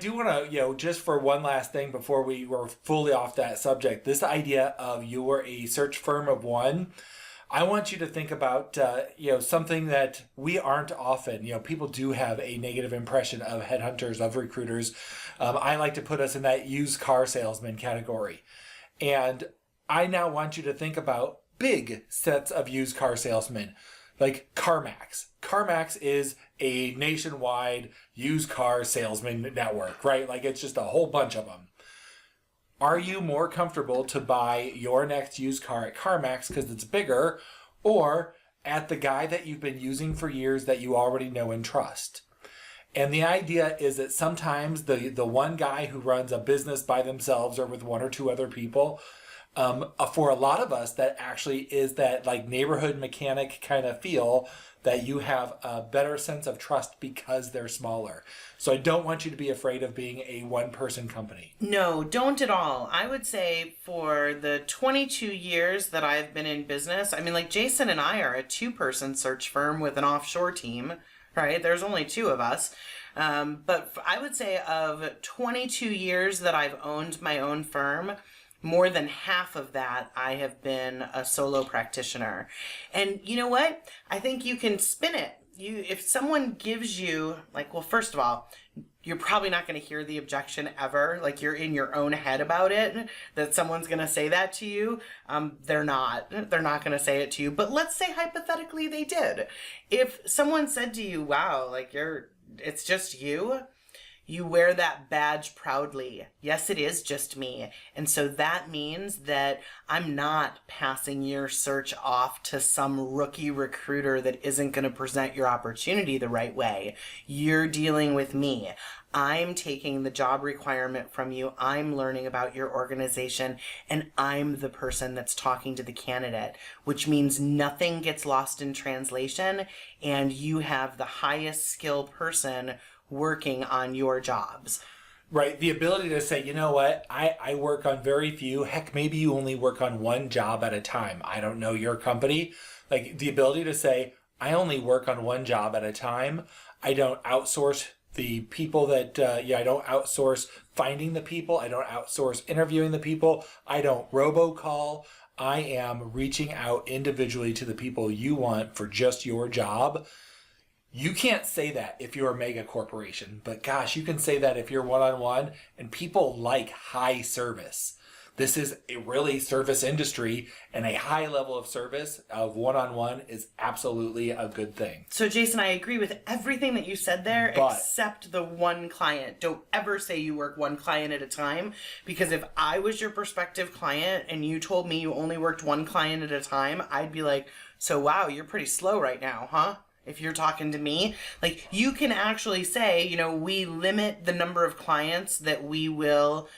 do want to, just for one last thing before we were fully off that subject, this idea of you were a search firm of one, I want you to think about, something that we aren't often. People do have a negative impression of headhunters, of recruiters. I like to put us in that used car salesman category. And I now want you to think about big sets of used car salesmen, like CarMax. CarMax is a nationwide used car salesman network, right? Like it's just a whole bunch of them. Are you more comfortable to buy your next used car at CarMax because it's bigger, or at the guy that you've been using for years that you already know and trust? And the idea is that sometimes the one guy who runs a business by themselves or with one or two other people, for a lot of us, that actually is that like neighborhood mechanic kind of feel that you have a better sense of trust because they're smaller. So I don't want you to be afraid of being a one-person company. No, don't at all. I would say for the 22 years that I've been in business, I mean, like Jason and I are a two-person search firm with an offshore team, right? There's only two of us. But I would say of 22 years that I've owned my own firm, more than half of that, I have been a solo practitioner. And you know what? I think you can spin it. If someone gives you, like, well, first of all, you're probably not going to hear the objection ever. Like, you're in your own head about it, that someone's going to say that to you. They're not. They're not going to say it to you. But let's say hypothetically they did. If someone said to you, wow, like, it's just you. You wear that badge proudly. Yes, it is just me. And so that means that I'm not passing your search off to some rookie recruiter that isn't going to present your opportunity the right way. You're dealing with me. I'm taking the job requirement from you. I'm learning about your organization, and I'm the person that's talking to the candidate, which means nothing gets lost in translation, and you have the highest skill person working on your jobs. Right. The ability to say, you know what, I work on very few. Heck, maybe you only work on one job at a time. I don't know your company. Like the ability to say, I only work on one job at a time. I don't outsource the people that, I don't outsource finding the people. I don't outsource interviewing the people. I don't robocall. I am reaching out individually to the people you want for just your job. You can't say that if you're a mega corporation, but gosh, you can say that if you're one-on-one, and people like high service. This is a really service industry, and a high level of service of one-on-one is absolutely a good thing. So Jason, I agree with everything that you said there, except the one client. Don't ever say you work one client at a time, because if I was your prospective client and you told me you only worked one client at a time, I'd be like, so wow, you're pretty slow right now, huh? If you're talking to me, like you can actually say, we limit the number of clients that we will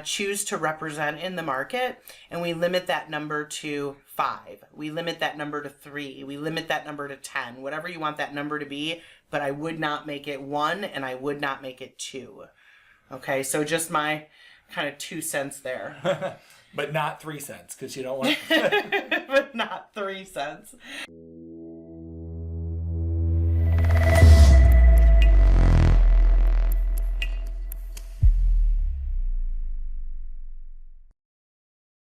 choose to represent in the market, and we limit that number to 5. We limit that number to 3. We limit that number to 10, whatever you want that number to be, but I would not make it 1 and I would not make it 2. Okay, so just my kind of 2 cents there. But not 3 cents, because you don't want... But not 3 cents.